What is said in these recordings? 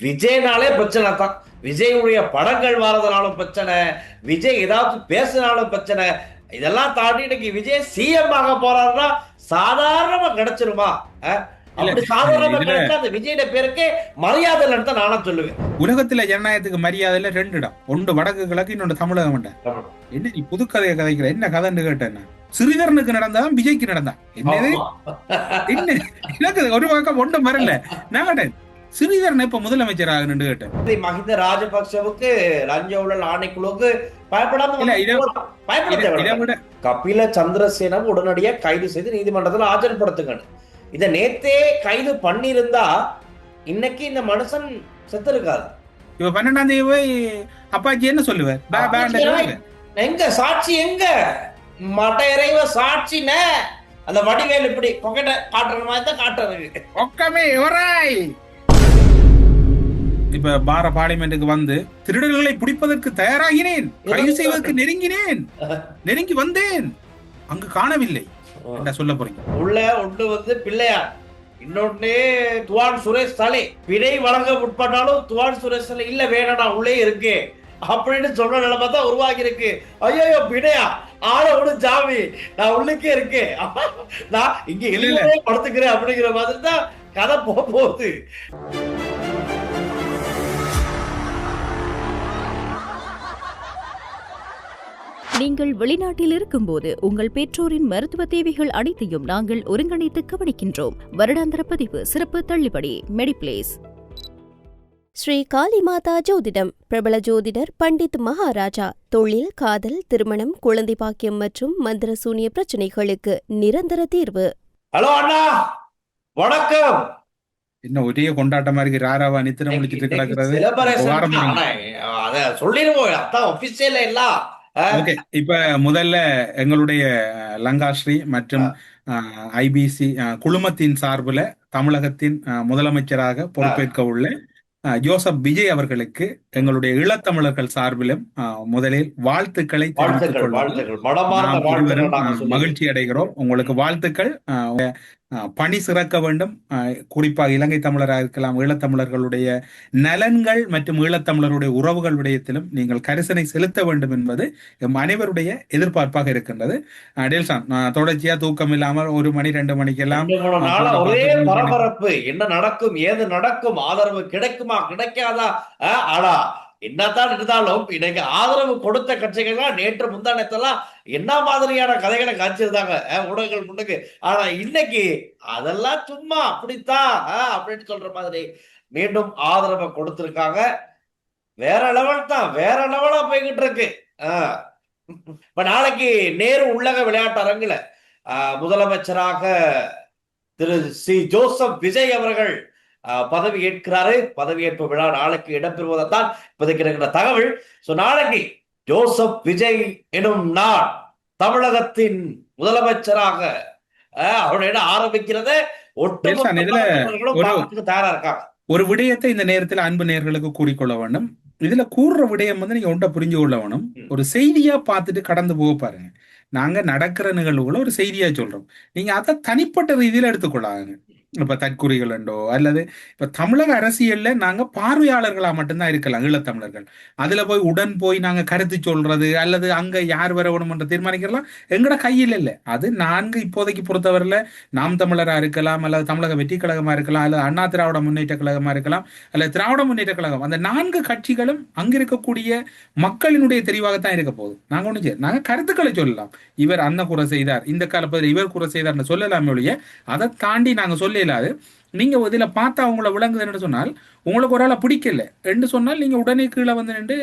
விஜய்னாலே பிரச்சனை தான். விஜயுடைய படங்கள் வரதுனாலும் பிரச்சனை, விஜய் ஏதாவது பேசினாலும் பிரச்சனை. இதெல்லாம் தாண்டி இன்னைக்கு விஜய் சிஎம் ஆக போறாருன்னா சாதாரணமா கிடைச்சிருமா? இல்ல அப்படி சாதாரணமா இதுல கிடைச்சா அந்த விஜயோட பேருக்கே மரியாதை இல்லைன்னு தான் நானும் சொல்லுவேன். உலகத்துல ஜனநாயகத்துக்கு மரியாதையில 2 இடம், ஒன்று வடக்கு கிழக்கு, இன்னொன்று தமிழகம். என்ன நீ புது கதையை கதைக்கிற? என்ன கதைன்னு கேட்டேன். சிறிதரனுக்கு நடந்தாதான் விஜய்க்கு நடந்தான். என்னது என்ன? எனக்கு ஒரு பக்கம் ஒன்றும் வரல. நான் சிறிதரன் இப்ப முதலமைச்சர் ஆகணும்னு கேட்டேன். மஹிந்த ராஜபக்சவுக்கு லஞ்ச ஊழல் ஆணைக்குழுவுக்கு பயப்படாம கபில சந்திரசேன உடனடியா கைது செய்து நீதிமன்றத்தில் ஆஜர்படுத்துங்க. இத நேத்தே கைது பண்ணிருந்தா இன்னைக்கு இந்த மனுஷன் செத்து இருக்காது. இப்ப 12ஆம் தேதி போய் அப்பாச்சி என்ன சொல்லுவார்? எங்க சாட்சி? எங்க மட்ட இறைவ சாட்சின அந்த வடிவேல் இப்படி பொக்கெட்ட காட்டுற மாதிரி தான் காட்டுறது. ஒக்கமே ஒராய். இப்ப பார பார்லிமெண்ட்டுக்கு வந்து திருடர்களை பிடிப்பதற்கு தயாராகினேன், கைது செய்வதற்கு நெருங்கி வந்தேன், அங்கு காணவில்லை என்ன சொல்ல போறீங்க? உள்ள ஒன்று வந்து பிள்ளையார், இன்னொன்னு துவான் சுரேஷ் தலை. பிணை வழங்க உட்பட்டாலும் துவான் சுரேஷ் தலை இல்ல வேணா உள்ளே இருக்கு அப்படின்னு சொன்ன நிலைமை தான் உருவாகி இருக்கு. ஐயோ பிணையா ஆள விடு ஜாமி, நான் உள்ளுக்கே இருக்கேன், நான் இங்க எளிமையே படுத்துக்கிறேன் அப்படிங்கிற மாதிரி தான் கதை போகுது. நீங்கள் வெளிநாட்டில் இருக்கும்போது உங்கள் பெற்றோரின் மருத்துவ தேவைகள் அனைத்தையும் நாங்கள் ஒருங்கிணைத்து கவனிக்கின்றோம். வருடாந்திர பதிவு, சிறப்பு தள்ளுபடி, மெடிப்ளேஸ். ஸ்ரீ காளிமாதா ஜோதிடம். பிரபல ஜோதிடர் பண்டித் மகாராஜா. தொழில், காதல், திருமணம், குழந்தை பாக்கியம் மற்றும் மந்திர சூனிய பிரச்சனைகளுக்கு நிரந்தர தீர்வு. ஹலோ அண்ணா, வணக்கம். இன்னும் ஒரே கொண்டாட்டமா இருக்கு. ராராவா நித்திர முடிச்சிட்டு கிடக்கிறது. சொல்லிடுவோம், அதான் ஆபீஷியல் எல்லாம். ஓகே, இப்ப முதல்ல எங்களுடைய லங்காஸ்ரீ மற்றும் ஐபிசி குழுமத்தின் சார்பில் தமிழகத்தின் முதலமைச்சராக பொறுப்பேற்க உள்ள ஜோசப் விஜய் அவர்களுக்கு எங்களுடைய ஈழத்தமிழர்கள் சார்பிலும் முதலில் வாழ்த்துக்களை தெரிவித்துக் கொள்வோம். மகிழ்ச்சி அடைகிறோம். உங்களுக்கு வாழ்த்துக்கள். பணி சிறக்க வேண்டும். குறிப்பாக இலங்கை தமிழராக இருக்கலாம், ஈழத்தமிழர்களுடைய நலன்கள் மற்றும் ஈழத்தமிழருடைய உறவுகள் விடயத்திலும் நீங்கள் கரிசனை செலுத்த வேண்டும் என்பது அனைவருடைய எதிர்பார்ப்பாக இருக்கின்றது. டெல்சான் தொடர்ச்சியா தூக்கம் இல்லாமல் 1 மணி 2 மணிக்கெல்லாம் ஒரே பரபரப்பு. என்ன நடக்கும், ஏது நடக்கும், ஆதரவு கிடைக்குமா கிடைக்காதா? ஆனா என்னதான் இருந்தாலும் இன்னைக்கு ஆதரவு கொடுத்த கட்சிகள்லாம் நேற்று முந்தானத்தெல்லாம் என்ன மாதிரியான கதைகளை காய்ச்சிருந்தாங்க ஊடகங்கள் முன்னுக்கு. ஆனா இன்னைக்கு அதெல்லாம் சும்மா அப்படித்தான் அப்படின்னு சொல்ற மாதிரி மீண்டும் ஆதரவை கொடுத்திருக்காங்க. வேற லெவல் தான், வேற லெவலா போய்கிட்டு இருக்கு. இப்ப நாளைக்கு நேரு உள்ளக விளையாட்டு அரங்குல முதலமைச்சராக திரு சி ஜோசப் விஜய் அவர்கள் பதவி ஏற்கிறாரு. பதவியேற்பு விழா நாளைக்கு இடம்பெறுவதான் இப்போதைக்கு இருக்கிற தகவல். நாளைக்கு ஜோசப் விஜய் எனும் நாள் தமிழகத்தின் முதலமைச்சராக அவருடைய ஆரம்பிக்கிறத தயாரா இருக்காங்க. ஒரு விடயத்தை இந்த நேரத்தில் அன்பு நேயர்களுக்கு கூறிக்கொள்ள வேண்டும். இதுல கூறுற விடயம் வந்து நீங்க ஒன்றை புரிஞ்சு கொள்ள வேணும். ஒரு செய்தியா பார்த்துட்டு கடந்து போக பாருங்க. நாங்க நடக்கிற நிகழ்வுகளை ஒரு செய்தியா சொல்றோம். நீங்க அதை தனிப்பட்ட ரீதியில எடுத்துக்கொள்ளாங்க. இப்ப தற்குறிகள் உண்டோ அல்லது இப்ப தமிழக அரசியல்ல நாங்க பார்வையாளர்களா மட்டும்தான் இருக்கலாம் ஈழத்தமிழர்கள். அதுல போய் உடன் போய் நாங்க கருத்து சொல்றது அல்லது அங்க யார் வரணும் என்ற தீர்மானிக்கலாம் எங்கட கையில் இல்லை. அது நான்கு இப்போதைக்கு பொறுத்தவரையில நாம் தமிழரா இருக்கலாம், அல்லது தமிழக வெற்றி கழகமா இருக்கலாம், அல்லது அண்ணா திராவிட முன்னேற்ற கழகமா இருக்கலாம், அல்லது திராவிட முன்னேற்ற கழகம். அந்த 4 கட்சிகளும் அங்க இருக்கக்கூடிய மக்களினுடைய தெரிவாகத்தான் இருக்க போகுது. நாங்க ஒண்ணு நாங்க கருத்துக்களை சொல்லலாம். இவர் அந்த குறை செய்தார், இந்த காலப்பதில் இவர் குறை செய்தார் சொல்லலாமே ஒழிய அதை தாண்டி நாங்க சொல்ல இல்லாது. நீங்க இதுல பார்த்தா உங்களை விளங்குதுன்னு சொன்னால் உங்களுக்கு ஒரு ஆளை பிடிக்கல என்று சொன்னால் நீங்க உடனே கீழே வந்து நின்று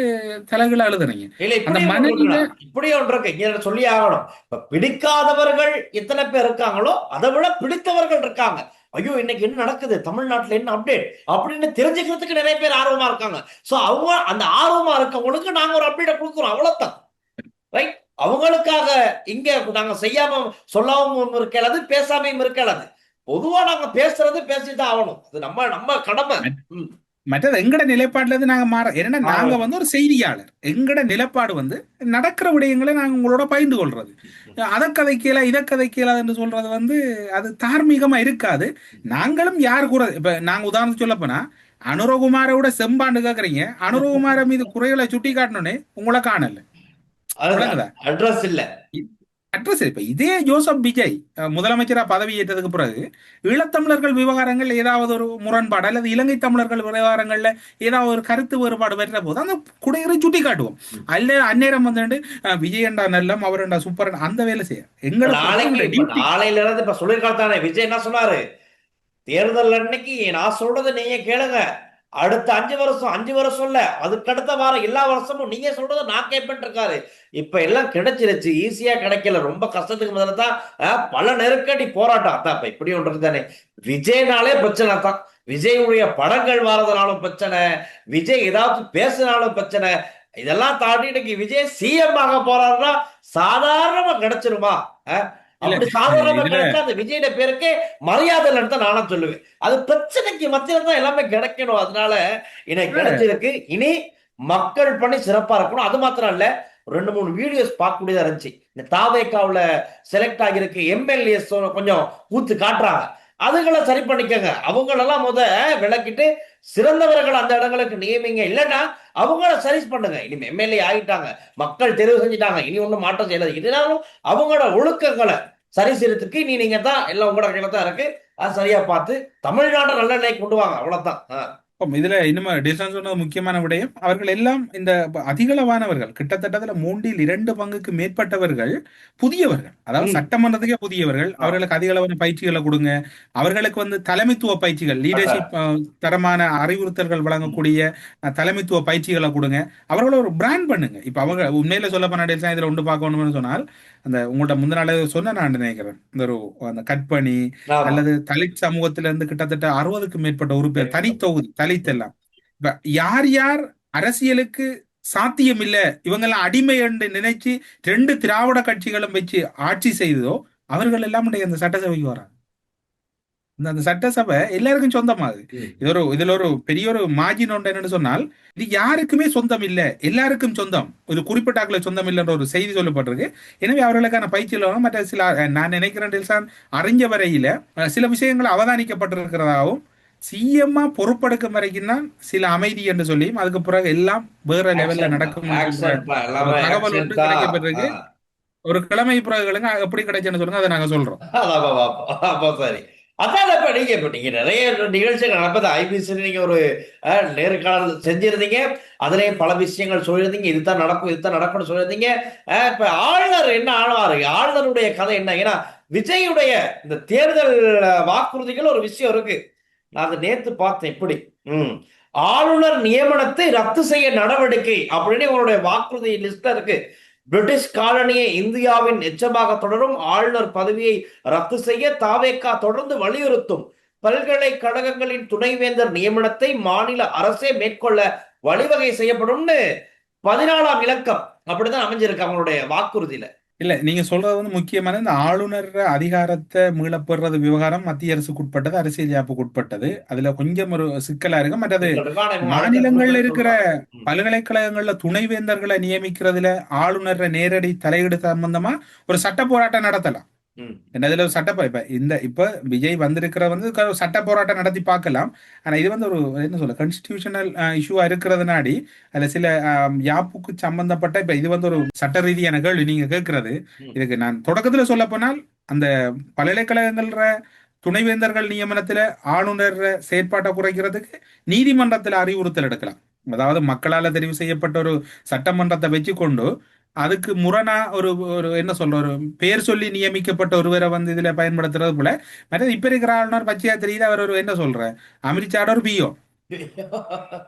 தலைகளை அழுதுறீங்க. அந்த மனநிலை இப்படி ஒன்று இருக்கு சொல்லி ஆகணும். இப்ப பிடிக்காதவர்கள் எத்தனை பேர் இருக்காங்களோ அதை விட பிடித்தவர்கள் இருக்காங்க. ஐயோ இன்னைக்கு என்ன நடக்குது, தமிழ்நாட்டுல என்ன அப்டேட் அப்படின்னு தெரிஞ்சுக்கிறதுக்கு நிறைய பேர் ஆர்வமா இருக்காங்க. சோ அவங்க அந்த ஆர்வமா இருக்கவங்களுக்கு நாங்க ஒரு அப்டேட் கொடுக்குறோம், அவ்வளவுதான். ரைட், அவங்களுக்காக இங்க நாங்க செய்யாம சொல்லாம இருக்காது, பேசாமையும் இருக்காது. பொதுவா நாங்க பேசுறது பேசிதான் ஆகணும். அது நம்ம கடமை. மற்றது எங்கட நிலைப்பாடுல இருந்து நாங்க மாற ஏன்னா நாங்க வந்து ஒரு செய்தியாளர். எங்கட நிலைப்பாடு வந்து நடக்கிற விடயங்களை நாங்க உங்களோட பகிர்ந்து கொள்றது. அதை கதைக்கல இதை கதைக்கல என்று சொல்றது வந்து அது தார்மீகமா இருக்காது. நாங்களும் யார் கூட இப்ப நாங்க உதாரணம் சொல்ல போனா அனுரகுமாரோட செம்பான்னு கேக்குறீங்க, அனுரகுமார மீது குறைகளை சுட்டி காட்டணும்னே உங்களை காணல. விளங்குதா? அட்ரஸ் இல்ல. அட்ரஸ் இப்ப இதே ஜோசப் விஜய் முதலமைச்சரா பதவி ஏற்றதுக்கு பிறகு ஈழத்தமிழர்கள் விவகாரங்கள் ஏதாவது ஒரு முரண்பாடு அல்லது இலங்கை தமிழர்கள் விவகாரங்கள்ல ஏதாவது ஒரு கருத்து வேறுபாடு பெற்ற போது அந்த குடையரை சுட்டி காட்டுவோம். அல்ல அந்நேரம் வந்து விஜயண்டா நல்லம் அவருண்டா சூப்பர் அந்த வேலை செய்ய நாளையில இருந்து இப்ப சொல்லிருக்காத்தானே விஜய் என்ன சொன்னாரு, தேர்தல் அன்னைக்கு நான் சொல்றது நீங்க கேளுங்க, அடுத்த 5 வருஷம் இல்ல அதுக்கு அடுத்த வாரம் எல்லா வருஷமும் நீங்க சொல்றத நான் கேட்பேன் இருக்காரு. இப்ப எல்லாம் கிடைச்சிருச்சு, ஈஸியா கிடைக்கல, ரொம்ப கஷ்டத்துக்கு முதல்ல தான் பல நெருக்கடி போராட்டம். அதான் இப்ப இப்படி ஒன்று தானே, விஜய்னாலே பிரச்சனை தான். விஜயுடைய படங்கள் வாரதுனாலும் பிரச்சனை, விஜய் ஏதாவது பேசினாலும் பிரச்சனை. இதெல்லாம் தாண்டி இன்னைக்கு விஜய் சிஎம் ஆக போறாருன்னா சாதாரணமா கிடைச்சிருமா? அப்படி சாதாரணமா கிடைச்சா அந்த விஜயோட பேருக்கே மரியாதை இல்லைன்னு நானும் சொல்லுவேன். அது பிரச்சனைக்கு மத்தியில தான் எல்லாமே கிடைக்கணும். அதனால எனக்கு கிடைச்சிருக்கு. இனி மக்கள் பணி சிறப்பா இருக்கணும். அது மாத்திரம் இல்ல, 2-3 வீடியோஸ் பார்க்கக்கூடியதா இருந்துச்சு. இந்த தாவேக்காவுல செலக்ட் ஆகிருக்கு எம்எல்ஏஸ் கொஞ்சம் ஊத்து காட்டுறாங்க, அதுகளை சரி பண்ணிக்கங்க. அவங்களெல்லாம் விளக்கிட்டு சிறந்தவர்கள் அந்த இடங்களுக்கு நியமிங்க, இல்லைன்னா அவங்கள சரி பண்ணுங்க. இனி எம்எல்ஏ ஆகிட்டாங்க, மக்கள் தெரிவு செஞ்சுட்டாங்க, இனி ஒன்றும் மாற்றம் செய்யறது. இதனாலும் அவங்களோட ஒழுக்கங்களை சரி செய்யறதுக்கு இனி நீங்க தான் எல்லாம் உங்களோட கையில தான் இருக்கு. அது சரியா பார்த்து தமிழ்நாட்டை நல்ல நிலைக்கு கொண்டு வாங்க, அவ்வளவுதான். இதுல இன்னும் டிஸ்டன்ஸ் சொன்னது முக்கியமான விடயம், அவர்கள் எல்லாம் இந்த அதிகளவானவர்கள் கிட்டத்தட்ட 2/3 மேற்பட்டவர்கள் புதியவர்கள், அதாவது சட்டமன்றத்துக்கே புதியவர்கள். அவர்களுக்கு அதிகளவான பயிற்சிகளை கொடுங்க, அவர்களுக்கு வந்து தலைமைத்துவ பயிற்சிகள், லீடர்ஷிப் தரமான அறிவுறுத்தல்கள் வழங்கக்கூடிய தலைமைத்துவ பயிற்சிகளை கொடுங்க, அவர்களை ஒரு பிராண்ட் பண்ணுங்க. இப்ப அவங்க உண்மையில சொல்ல போன இதுல ஒன்று பார்க்கணும்னு சொன்னால், அந்த உங்கள்ட்ட முந்தின நாள் சொன்ன நான் நினைக்கிறேன், இந்த ஒரு அந்த கட்பணி அல்லது தலித் சமூகத்தில இருந்து கிட்டத்தட்ட 60க்கும் மேற்பட்ட உறுப்பினர் தனித்தொகுதி தலித் எல்லாம். இப்ப யார் யார் அரசியலுக்கு சாத்தியம் இல்ல, இவங்கெல்லாம் அடிமை என்று நினைச்சு 2 திராவிட கட்சிகளும் வச்சு ஆட்சி செய்ததோ அவர்கள் எல்லாம் அந்த சட்டசபைக்கு வராங்க. அந்த சட்டசபை எல்லாருக்கும் சொந்தமாகுது. இதுல ஒரு பெரிய ஒரு மார்ஜின் ஒன்று என்னன்னு சொன்னால், இது யாருக்குமே சொந்தம் இல்ல, எல்லாருக்கும் சொந்தம், ஒரு குறிப்பிட்ட ஆக்களை சொந்தம் இல்லைன்ற ஒரு செய்தி சொல்லப்பட்டிருக்கு. எனவே அவர்களுக்கான பயிற்சியில் மற்ற சில நான் நினைக்கிறேன் அறிஞ்ச வரையில சில விஷயங்கள் அவதானிக்கப்பட்டிருக்கிறதாகவும், சிஎம்மா பொறுப்பெடுக்கும் வரைக்கும் தான் சில அமைதி என்று சொல்லியும் அதுக்கு பிறகு எல்லாம் வேற லெவல்ல நடக்கும் தகவல் ஒன்று கிடைக்கப்பட்டிருக்கு. ஒரு கிழமை பிறகுகளுங்க எப்படி கிடைச்சுன்னு சொல்லுங்க, அதை நாங்க சொல்றோம். சரி, அதான் இப்ப நீங்க நிறைய நிகழ்ச்சிகள் நடப்பது ஐபிசி நீங்க ஒரு நேர்காணல் செஞ்சிருந்தீங்க, அதுலயும் பல விஷயங்கள் சொல்லியிருந்தீங்க, இதுதான் நடக்கும் இதுதான் நடக்கும்னு சொல்லியிருந்தீங்க. இப்ப ஆளுநர் என்ன ஆழ்வாரு, ஆளுநருடைய கதை என்ன? ஏன்னா விஜயுடைய இந்த தேர்தல் வாக்குறுதிகள் ஒரு விஷயம் இருக்கு, நான் அதை நேத்து பார்த்தேன். இப்படி ஆளுநர் நியமனத்தை ரத்து செய்ய நடவடிக்கை அப்படின்னு உங்களுடைய வாக்குறுதி லிஸ்ட்ல இருக்கு. பிரிட்டிஷ் காலனியை இந்தியாவின் எச்சமாக தொடரும், ஆளுநர் பதவியை ரத்து செய்ய தாவேகா தொடர்ந்து வலியுறுத்தும், பல்கலைக்கழகங்களின் துணைவேந்தர் நியமனத்தை மாநில அரசே மேற்கொள்ள வழிவகை செய்யப்படும்னு 14ஆம் இலக்கம் அப்படிதான் அமைஞ்சிருக்கு அவங்களுடைய வாக்குறுதியில. இல்ல, நீங்க சொல்றது வந்து முக்கியமான இந்த ஆளுநர் அதிகாரத்தை மீளப்படுறது விவகாரம் மத்திய அரசுக்கு உட்பட்டது, அரசியல் யாப்புக்கு உட்பட்டது. அதுல கொஞ்சம் ஒரு சிக்கலா இருக்கு. மற்றது மாநிலங்கள்ல இருக்கிற பல்கலைக்கழகங்கள்ல துணைவேந்தர்களை நியமிக்கிறதுல ஆளுநர் நேரடி தலையீடு சம்பந்தமா ஒரு சட்ட போராட்டம் நடத்தலாம். என்னதுல இப்ப விஜய் வந்திருக்கிற வந்து சட்ட போராட்டம் நடத்தி பார்க்கலாம். ஆனா இது வந்து ஒரு என்ன சொல்ல கான்ஸ்டிடியூஷனல் இஷ்யூவா இருக்கிறதுனாடி அதுல சில யாப்புக்கு சம்பந்தப்பட்ட இப்ப இது வந்து ஒரு சட்ட ரீதியான கேள்வி நீங்க கேட்கறது. இதுக்கு நான் தொடக்கத்துல சொல்ல போனால் அந்த பல்கலைக்கழகங்கள துணைவேந்தர்கள் நியமனத்துல ஆளுநர் செயற்பாட்டை குறைக்கிறதுக்கு நீதிமன்றத்துல அறிவுறுத்தல் எடுக்கலாம். அதாவது மக்களால தெரிவு செய்யப்பட்ட ஒரு சட்டமன்றத்தை வச்சு கொண்டு அதுக்கு முரணா ஒரு என்ன சொல்ற ஒரு பேர் சொல்லி நியமிக்கப்பட்ட ஒருவரை வந்து இதுல பயன்படுத்துறது போல. மற்ற இப்ப இருக்கிற ஆளுநர் பச்சையா தெரியுது, அவர் ஒரு என்ன சொல்ற அமித்ஷாட ஒரு பியோ,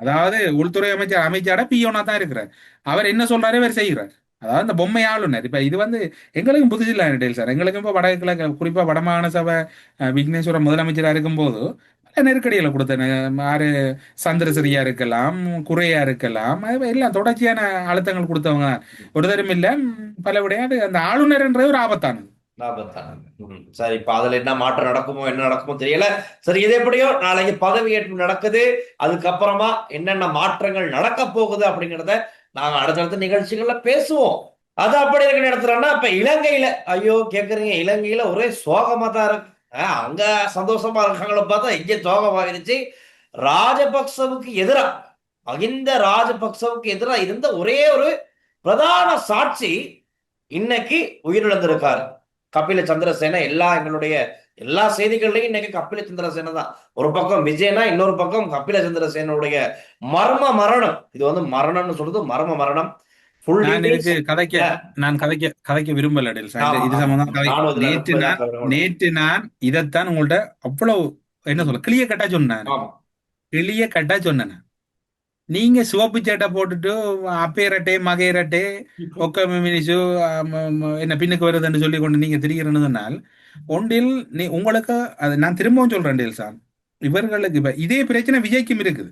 அதாவது உள்துறை அமைச்சாட பியோனா தான் இருக்கிறார். அவர் என்ன சொல்றாரு இவர் செய்கிறார். அதாவது இந்த பொம்மை ஆளுநர். இப்ப இது வந்து எங்களுக்கும் புதுசு இல்லை டெய்ல் சார். எங்களுக்கும் இப்போ வடகிழக்கு குறிப்பா வடமாகாண சபை விக்னேஸ்வர முதலமைச்சராக இருக்கும் போது நெருக்கடிகளை கொடுத்தேன். ஆறு சந்திரசிரியா இருக்கலாம், குறையா இருக்கலாம், எல்லாம் தொடர்ச்சியான அழுத்தங்கள் கொடுத்தவங்க ஒரு தரம் இல்ல பல விடையாது. அந்த ஆளுநர்ன்றது ஒரு ஆபத்தானது. சரி, இப்ப அதுல என்ன மாற்றம் நடக்குமோ என்ன நடக்குமோ தெரியல. சரி, இது எப்படியோ நாளைக்கு பதவியேற்பு நடக்குது, அதுக்கப்புறமா என்னென்ன மாற்றங்கள் நடக்க போகுது அப்படிங்கிறத நாங்க அடுத்தடுத்த நிகழ்ச்சிகள்ல பேசுவோம். அது அப்படி இருக்க நடத்துறோம்னா இப்ப இலங்கையில ஐயோ கேக்குறீங்க, இலங்கையில ஒரே சோகமா தான் இருக்கு. அங்க சந்தோஷமா இருக்காங்கள பார்த்தா இங்கே சோகமாயிருச்சு. ராஜபக்சவுக்கு எதிரா, மகிந்த ராஜபக்சவுக்கு எதிரா இருந்த ஒரே ஒரு பிரதான சாட்சி இன்னைக்கு உயிரிழந்திருக்காரு கபில சந்திரசேன. எங்களுடைய எல்லா செய்திகள்லையும் இன்னைக்கு கபில சந்திரசேன தான். ஒரு பக்கம் விஜயனா, இன்னொரு பக்கம் கபில சந்திரசேனுடைய மர்ம மரணம். இது வந்து மரணம்னு சொல்றது மர்ம மரணம். நான் கதைக்க விரும்பல இது சம்பந்தம். நேற்று நான் இதைத்தான் உங்கள்ட்ட அவ்வளவு என்ன சொல்ல கிளிய கட்டா சொன்னேன். நீங்க சிவப்பு சேட்டை போட்டுட்டு அப்பேரட்டே மகையரட்டே ஒக்க மினிசு என்ன பின்னுக்கு வருதுன்னு சொல்லி கொண்டு நீங்க திரிகிறன்னு சொன்னால் ஒன்றில் உங்களுக்கு அது நான் திரும்பவும் சொல்றேன் டேல் சார், இவர்களுக்கு இப்ப இதே பிரச்சனை விஜய்க்கும் இருக்குது,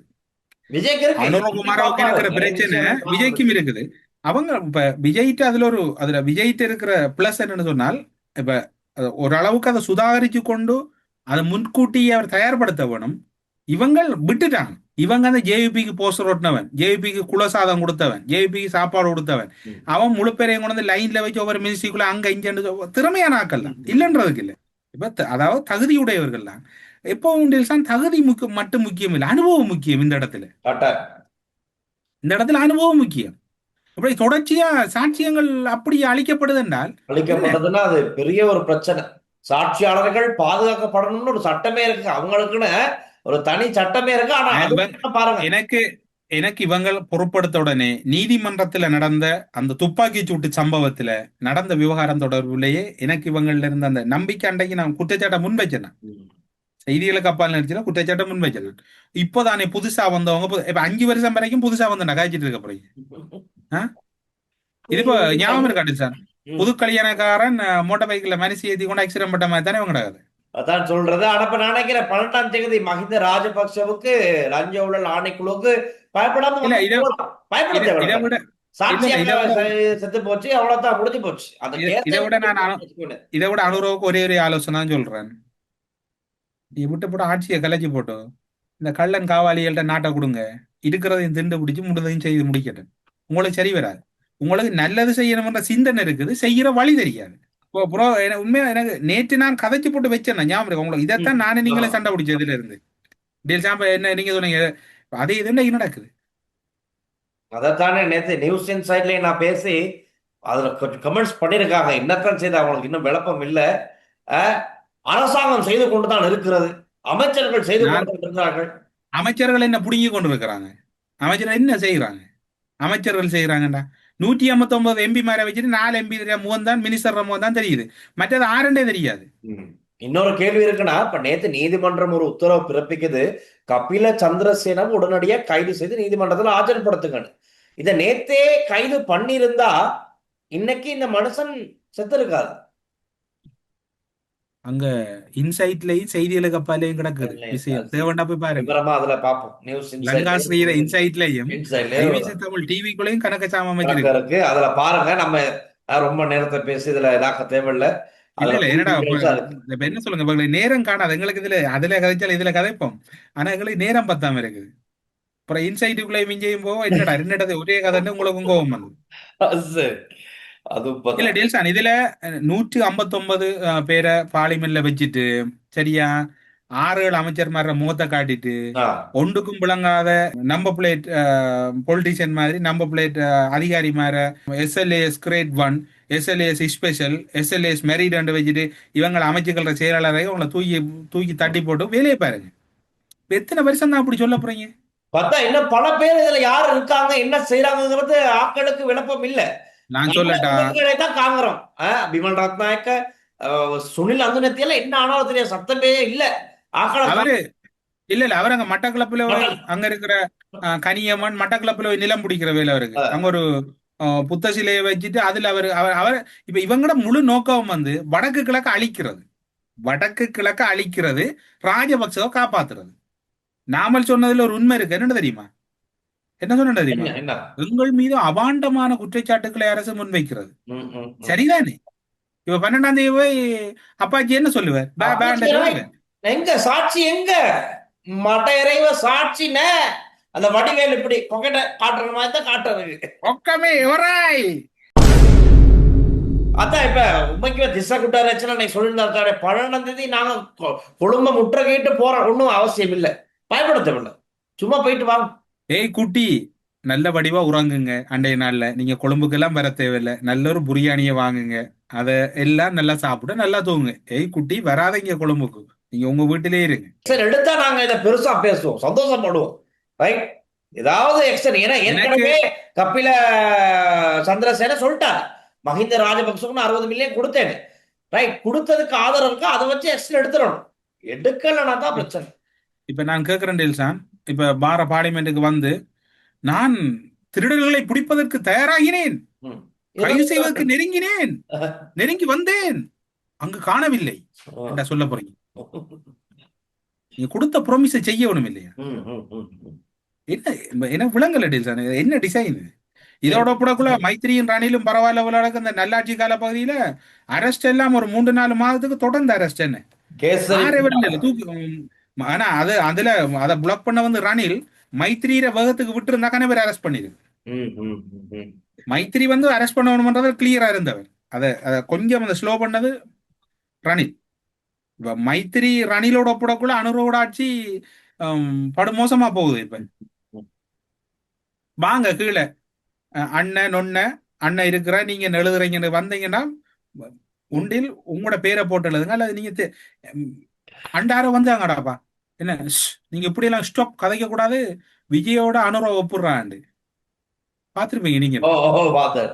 அனுரகுமாராவுக்கு இருக்கிற பிரச்சனை விஜய்க்கும் இருக்குது. அவங்க இப்ப விஜய்ட்டு அதுல விஜய்ட்டு இருக்கிற பிளஸ் என்னன்னு சொன்னால், இப்ப ஓரளவுக்கு அதை சுதாகரிச்சு கொண்டு அதை முன்கூட்டியே அவர் தயார்படுத்த வேணும். இவங்க விட்டுட்டாங்க. இவங்க அந்த ஜேவிபிக்கு போஸ்டர் ஓட்டினவன், ஜேவிபிக்கு குலசாதம் கொடுத்தவன், ஜேவிபிக்கு சாப்பாடு கொடுத்தவன், அவன் முழு பேரையும் கொண்டு வந்து லைன்ல வச்சு ஒவ்வொரு மினிஸ்ட்ரிக்குள்ள அங்க இங்க திறமையான ஆக்கள் தான், இல்லைன்றதுக்கு இல்லை. இப்ப அதாவது தகுதியுடையவர்கள் தான். எப்பவும் தகுதி மட்டும் முக்கியம் இல்லை, அனுபவம் முக்கியம். இந்த இடத்துல அனுபவம் முக்கியம். அப்படி தொடர்ச்சியா சாட்சியங்கள் அப்படி அளிக்கப்படுது என்றால் அது பெரிய ஒரு பிரச்சனை. சாட்சியாளர்கள் பாதுகாக்கப்படணும்னு ஒரு சட்டமே இருக்கு, அவங்களுக்குன்னு ஒரு தனி சட்டமே இருக்கு. ஆனா பாருங்க, எனக்கு இவங்க பொறுப்படுத்த உடனே நீதிமன்றத்துல நடந்த அந்த துப்பாக்கி சூட்டு சம்பவத்துல நடந்த விவகாரம் தொடர்புலேயே எனக்கு இவங்கள்ல இருந்த அந்த நம்பிக்கை அன்றைக்கு நான் குற்றச்சாட்டை முன்வைச்சேன். செய்திகளுக்கு அப்பால் நினைச்சுன்னா குற்றச்சாட்டை முன்வைச்சேன். இப்போதானே புதுசா வந்தவங்க இப்ப 5 வருஷம் வரைக்கும் புதுசா வந்து நகாய்ச்சிட்டு இருக்க போறீங்க. இது இப்போ ஞாபகம் இருக்காது சார், புது கல்யாணக்காரன் மோட்டார் பைக்ல மனுஷி ஏற்றி கொண்டு ஆக்சிடென்ட் பட்ட மாதிரி தானே இவங்க கிடையாது. அதான் சொல்றது. ஆனா இப்ப நான் நினைக்கிறேன் 18ஆம் தேதி மஹிந்த ராஜபக்சவுக்கு லஞ்ச ஊழல் ஆணைக்குழுவுக்கு பயப்படாம செத்து போச்சு, அவ்வளவுதான் முடிஞ்சு போச்சு. இதை விட அனுரவுக்கு ஒரே ஒரு ஆலோசனை சொல்றேன். நீ விட்டு போட்டு ஆட்சியை கலைச்சி போட்டு இந்த கள்ளன் காவாளிகள்ட்ட நாட்டை கொடுங்க, இருக்கிறதையும் திண்டு பிடிச்சி முடிஞ்சதையும் செய்து முடிக்கட்டும். உங்களுக்கு சரி வராது. உங்களுக்கு நல்லது செய்யணும்ன்ற சிந்தனை இருக்குது, செய்யற வழி தெரியாது. ப்ரோ உண்மையா எனக்கு நேற்று நான் கதைச்சு போட்டு வச்சேன் ஞாபகம் இருக்கு உங்களுக்கு. இதைத்தான் நானே நீங்களே சண்டை பிடிச்சதுல இருந்து என்ன நீங்க சொன்னீங்க, அதே இது நடக்குது. அதைத்தானே நேற்று நியூஸ் இன்சைட்லயே நான் பேசி அதுல கொஞ்சம் கமெண்ட்ஸ் பண்ணிருக்காங்க. என்னத்தான் செய்து அவங்களுக்கு இன்னும் விளப்பம் இல்லை. அரசாங்கம் செய்து கொண்டுதான் இருக்கிறது, அமைச்சர்கள் செய்து கொண்டு இருக்கிறார்கள். அமைச்சர்கள் என்ன புடுங்கி கொண்டு இருக்கிறாங்க? அமைச்சர்கள் என்ன செய்யறாங்க? அமைச்சர்கள் செய்யறாங்கடா 159 எம்பி மாரை வச்சுட்டு 4 எம்பி முகம் தான், மினிஸ்டர் முகம் தான் தெரியுது, மற்றது ஆரண்டே தெரியாது. இன்னொரு கேள்வி இருக்குன்னா, இப்ப நேத்து நீதிமன்றம் ஒரு உத்தரவு பிறப்பிக்குது, கபில சந்திரசேனம் உடனடியாக கைது செய்து நீதிமன்றத்தில் ஆஜர்படுத்துங்கன்னு. இதை நேத்தே கைது பண்ணியிருந்தா இன்னைக்கு இந்த மனுஷன் செத்து இருக்காது. அங்க இன்சைட்லயும் செய்திகளுக்கு அப்பாலையும் கிடக்குது விஷயம், தேவண்டா போய் பாருங்க. அதுல பாப்போம் நியூஸ் லங்காஸ்ரீர இன்சைட்லயும் தமிழ் டிவிக்குள்ளேயும் கணக்கு சாமம் வச்சிருக்கு, அதுல பாருங்க. நம்ம ரொம்ப நேரத்தை பேசி இதுல இதாக்க தேவையில்லை. என்னடா என்ன சொல்லுங்க, நேரம் காணாது எங்களுக்கு. இதுல அதுல கதைச்சாலும் இதுல கதைப்போம், ஆனா எங்களுக்கு நேரம் பத்தாம இருக்குது. அப்புறம் இன்சைட்டுக்குள்ளே மிஞ்சையும் போவோம். என்னடா ஒரே கதைன்னு உங்களுக்கும் கோபம் வந்து இல்ல டேல்சான். இதுல 159 பேரை பார்லிமெண்ட்ல வச்சுட்டு சரியா 6-7 அமைச்சர்மார முகத்தை காட்டிட்டு ஒன்றுக்கும் விளங்காத நம்பர் பிளேட் பொலிட்டிஷியன் மாதிரி நம்பர் பிளேட் அதிகாரி மாற SLAS grade 1, SLAS special, SLAS merit வச்சுட்டு இவங்களை அமைச்சுக்கிற செயலாளரை உங்களை தூக்கி தட்டி போட்டு வேலையை பாருங்க. எத்தனை வருஷம் தான் அப்படி சொல்ல போறீங்க? பார்த்தா இன்னும் பல பேர் இதுல யார் இருக்காங்க, என்ன செய்யறாங்கிறது ஆட்களுக்கு விளப்பம் இல்ல. நான் சொல்லட்டா காங்குறோம் பிமல் ரத்நாயக்க, சுனில் அந்துனத்தியல என்ன ஆனாலும் தெரியாது, சத்தமே இல்ல. அவரு இல்ல அவர் அங்க மட்டக்களப்புல அங்க இருக்கிற கனியம்மன் மட்டக்களப்புல நிலம் பிடிக்கிற வேலை அவருக்கு. அங்க ஒரு புத்த சிலையை வச்சுட்டு அதுல அவர் இப்ப இவங்களோட முழு நோக்கம் வந்து வடக்கு கிழக்க அழிக்கிறது, ராஜபக்சவை காப்பாத்துறது. நாமல் சொன்னதுல ஒரு உண்மை இருக்கு, என்ன தெரியுமா? என்ன சொன்ன தெரியுமா? எங்கள் மீது அபாண்டமான குற்றச்சாட்டுக்களை அரசு முன்வைக்கிறது. சரிதானே? இப்ப 12ஆம் தேதி போய் அப்பாச்சி என்ன சொல்லுவார்? எங்க சாட்சி, எங்க மட்ட இறைவ சாட்சின அந்த வடிவேல் இப்படி பொக்கெட்ட காட்டுற மாதிரி தான் காட்டுறது. ஒக்கமே ஒராய் அதான் இப்ப உண்மைக்கு திசை குட்டாரச்சுன்னா சொல்லியிருந்தாரு 12ஆம் தேதி நாங்க குடும்பம் முற்ற கேட்டு போற ஒன்றும் அவசியம் இல்லை. பயப்பட தேவையில்ல, சும்மா போயிட்டு வாங்க. ஏய் குட்டி, நல்ல வடிவா உறங்குங்க. அன்றைய நாள்ல நீங்க கொழும்புக்கெல்லாம் வர தேவையில்லை. நல்ல ஒரு பிரியாணியை வாங்குங்க. அத எல்லாம் நல்லா சாப்பிட நல்லா தூங்குங்க. ஏய் குட்டி, வராதீங்க கொழும்புக்கு. நீங்க உங்க வீட்டிலே இருங்க. சரி, எடுத்தா நாங்க இதை பெருசா பேசுவோம், சந்தோஷப்படுவோம், ரைட்? ஏதாவது எக்ஸ்டன், ஏன்னா எனக்கு ஏற்கனவே கபில சந்திரசேன சொல்லிட்டாரு, மஹிந்த ராஜபக்சவுக்கு 60 மில்லியன் கொடுத்தேன்னு, ரைட்? கொடுத்ததுக்கு ஆதரவு இருக்கா, அதை வச்சு எக்ஸ்டன் எடுத்துடணும். எடுக்கலன்னா தான் பிரச்சனை. இப்ப நான் கேட்கிறேன் டெல்சான், இப்ப பார பார்லிமெண்ட்டுக்கு வந்து நான் திருடர்களை பிடிப்பதற்கு தயாராகினேன், ம். கைது செய்வதற்கு நெருங்கினேன், நெருங்கி வந்தேன், அங்கு காணவில்லை என்ன சொல்ல போறீங்க? நீங்க கொடுத்த ப்ராமிஸை செய்ய வேணும் இல்லையா? ம், ம், ம், ம். என்ன என்ன விலங்கல் டெல்சான், என்ன டிசைன்? இதோட கூட மைத்திரியும் ரணிலும் பரவாயில்ல விளையாட இந்த நல்லாட்சி கால பகுதியில அரெஸ்ட் எல்லாம் ஒரு 3-4 மாதத்துக்கு தொடர்ந்து அரெஸ்ட் என்ன கேசரி ஆறே விடல தூக்கி. ஆனா அது அதுல அதை பிளாக் பண்ண வந்து ரணில் மைத்திரியில வேகத்துக்கு விட்டு இருந்தா பேர் அரெஸ்ட் பண்ணிடு. ம், ம், ம், ம். மைத்திரி வந்து அரெஸ்ட் பண்ணணும்ன்றது கிளியரா இருந்தவர். அதை கொஞ்சம் அந்த ஸ்லோ பண்ணது ரணில். இப்ப மைத்திரி ரணிலோட ஒப்படக்குள்ள அனுரோட ஆட்சி படுமோசமா போகுது. இப்ப வாங்க கீழே அண்ணன் நொன்ன அண்ணன் இருக்கிற நீங்க எழுதுறீங்கன்னு வந்தீங்கன்னா உண்டில் உங்களோட பேரை போட்டு எழுதுங்க. அல்லது நீங்க அண்டார வந்தாங்கடாப்பா என்ன நீங்க இப்படி எல்லாம் ஸ்டாப் கதைக்க கூடாது, விஜயோட அனுரவ ஒப்புடுறாண்டு பாத்துருப்பீங்க நீங்க. ஓ, ஓ, பாத்தேன்.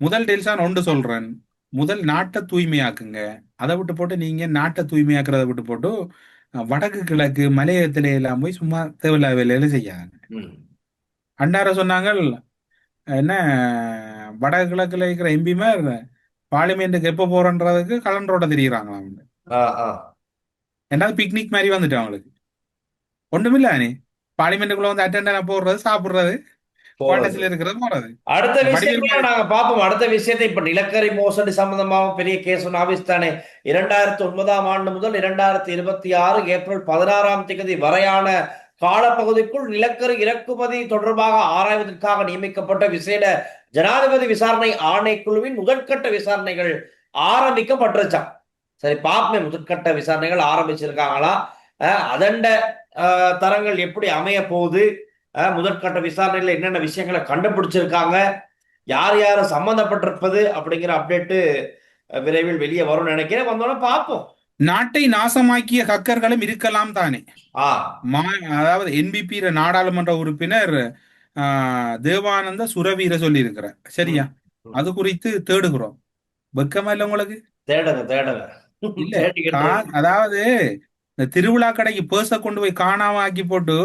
முதல் டெல்சான் ஒன்று சொல்றேன், முதல் நாட்டை தூய்மையாக்குங்க. அதை விட்டு போட்டு நீங்க நாட்டை தூய்மையாக்குறத விட்டு போட்டு வடக்கு கிழக்கு மலையத்திலே எல்லாம் போய் சும்மா தேவையில்லாத வேலையில செய்யாங்க. ம். அண்டார சொன்னாங்க என்ன வடக்கு கிழக்குல இருக்கிற எம்பிமார் பார்லிமெண்ட்டுக்கு எப்போ போறன்றதுக்கு கலண்டரோட தெரியுறாங்களாம். ஆ, ஆ. ரெண்டாவது பிக்னிக் மாதிரி வந்துட்டு அவங்களுக்கு ஒண்ணுமில்ல. நீ பார்லிமெண்ட்டுக்குள்ள வந்து அட்டெண்டா போடுறது, சாப்பிடுறது, போறது. குவார்டர்ஸ்ல இருக்கிறது, போறது. அடுத்த வடிவேல் விஷயத்தை மாதிரி நாங்க பார்ப்போம். அடுத்த விஷயத்தை இப்ப நிலக்கரி மோசடி சம்பந்தமாக பெரிய கேஸ் ஒன்று ஆவிஸ்தானே. 2009ஆம் ஆண்டு முதல் 2026 ஏப்ரல் 16ஆம் தேதி வரையான காலப்பகுதிக்குள் நிலக்கரி இறக்குமதி தொடர்பாக ஆராய்வதற்காக நியமிக்கப்பட்ட விசேட ஜனாதிபதி விசாரணை ஆணைக்குழுவின் முதற்கட்ட விசாரணைகள் ஆரம்பிக்கப்பட்டுருச்சான். சரி, பாப்பமே முதற்கட்ட விசாரணைகள் ஆரம்பிச்சிருக்காங்களா, அதண்ட தரங்கள் எப்படி அமைய போகுது, முதற்கட்ட விசாரணையில என்னென்ன விஷயங்களை கண்டுபிடிச்சிருக்காங்க, யார் யார் சம்பந்தப்பட்டிருப்பது அப்படிங்கிற அப்டேட்டு விரைவில் வெளியே வரும்னு நினைக்கிறேன். வந்தோட பார்ப்போம். நாட்டை நாசமாக்கிய ஹக்கர்களும் இருக்கலாம் தானே. ஆ, அதாவது என்பிபி நாடாளுமன்ற உறுப்பினர் தேவானந்த சுரவீர சொல்லி இருக்கிறார். சரியா? அது குறித்து தேடுகிறோம். வெக்கமா இல்ல உங்களுக்கு? தேடுங்க தேடுங்க. இல்ல தேடிக்கிட்டு அதாவது இந்த திருவிழா கடைக்கு பேர்ஸ கொண்டு போய் காணாம ஆக்கி போட்டு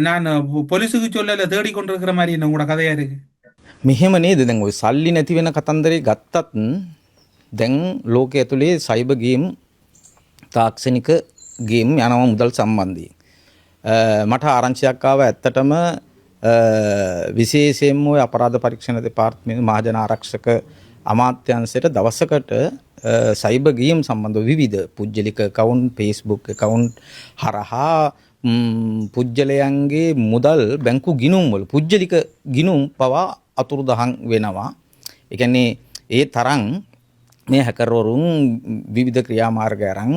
நான் போலீஸுக்கு சொல்லல தேடி கொண்டிருக்கிற மாதிரி என்ன உங்களோட கதையா இருக்கு. මෙහෙම නේද? දැන් ওই සල්ලි නැති වෙන කතන්දරේ ගත්තත් දැන් ලෝකයේ ඇතුලේ සයිබර් ගේම් තාක්ෂණික ගේම් යනවා මුදල් සම්බන්ධයෙන්. මට ආරංචියක් ආවා ඇත්තටම විශේෂයෙන්ම ওই අපරාධ පරීක්ෂණ දෙපාර්තමේන්තුවේ මහජන ආරක්ෂක අමාත්‍යාංශයට දවසකට සයිබර් ගේම් සම්බන්ධව විවිධ පුජ්‍යලික account, Facebook account හරහා පුජ්‍යලයන්ගේ මුදල් බැංකු ගිණුම් වල පුජ්‍යලික ගිණුම් පවා අතුරුදහන් වෙනවා. ඒ කියන්නේ ඒ තරම් මේ හැකර්වරුන් විවිධ ක්‍රියාමාර්ග අරන්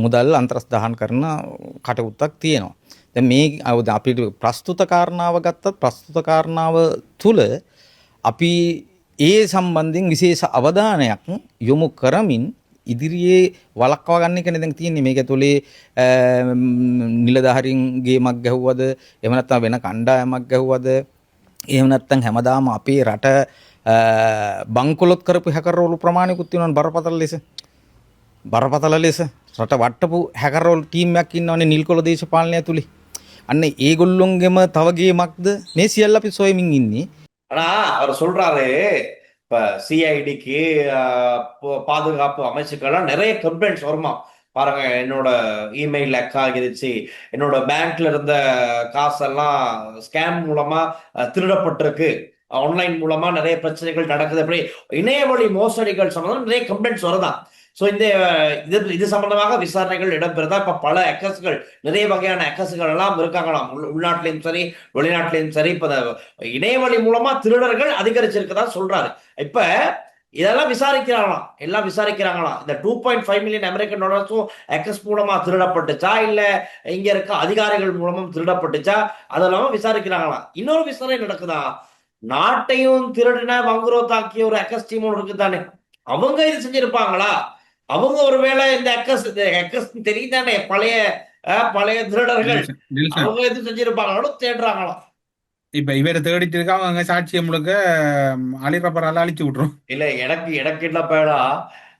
මුදල් අන්තර්ස්ථාන කරන කටයුත්තක් තියෙනවා. දැන් මේ අපිට ප්‍රස්තුත කාරණාව ගත්තත් ප්‍රස්තුත කාරණාව තුල අපි ඒ සම්බන්ධයෙන් විශේෂ අවධානයක් යොමු කරමින් ඉදිරියේ වළක්වා ගන්න එකනේ දැන් තියෙන්නේ. මේක ඇතුලේ නිලධාරීන් ගේමක් ගැහුවද, එහෙම නැත්නම් වෙන කණ්ඩායමක් ගැහුවද, එහෙම නැත්නම් හැමදාම අපේ රට බංකොලොත් කරපු හැකර්වරු ප්‍රමාණිකුත් වෙනවනේ බරපතල ලෙස රට වට්ටපු හැකර්වරු ටීම් එකක් ඉන්නවනේ නිල්කොළ දේශපාලනය ඇතුලේ. අන්න ඒගොල්ලොන්ගෙම තව ගේමක්ද මේ සියල්ල අපි සොයමින් ඉන්නේ. ஆனா அவர் சொல்றாரு, இப்ப சிஐடிக்கு பாதுகாப்பு அமைச்சுக்கெல்லாம் நிறைய கம்ப்ளைண்ட்ஸ் வருமா. பாருங்க, என்னோட இமெயில் ஹேக் ஆகிருச்சு, என்னோட பேங்க்ல இருந்த காசெல்லாம் ஸ்கேம் மூலமா திருடப்பட்டிருக்கு, ஆன்லைன் மூலமா நிறைய பிரச்சனைகள் நடக்குது, அப்படி இணையவழி மோசடிகள் சம்பந்தம் நிறைய கம்ப்ளைண்ட்ஸ் வருதான். ஸோ இது சம்பந்தமாக விசாரணைகள் இடம்பெறுதா. இப்ப பல ஹேக்கர்ஸ்கள், நிறைய வகையான ஹேக்கர்ஸ்கள் எல்லாம் இருக்காங்களாம், உள்நாட்டிலையும் சரி வெளிநாட்டிலையும் சரி. இப்ப இணையவழி மூலமா திருடர்கள் அதிகரிச்சிருக்கதா சொல்றாரு. இப்ப இதெல்லாம் விசாரிக்கிறாங்களாம், எல்லாம் விசாரிக்கிறாங்களாம். இந்த 2.5 மில்லியன் அமெரிக்கன் டாலர்ஸும் எக்ஸ் மூலமா திருடப்பட்டுச்சா இல்ல இங்க இருக்க அதிகாரிகள் மூலமும் திருடப்பட்டுச்சா அதெல்லாம் விசாரிக்கிறாங்களாம். இன்னொரு விசாரணை நடக்குதா, நாட்டையும் திருடின வங்குரோத்தாக்கிய ஒரு எக்ஸ் டீம் இருக்கு தானே, அவங்க இது செஞ்சிருப்பாங்களா? அவங்க ஒருவேளை இந்த எக்கஸ் தெரியும் தானே, பழைய திருடர்கள், அவங்க எது செஞ்சிருப்பாங்களோ தேடுறாங்களாம். இப்ப இவரை தேடிட்டு இருக்காங்க, அங்க சாட்சியம் முழுக்க அழிறப்பறால அழிச்சு விட்டுரும். இல்ல எனக்கு என்ன பேடா,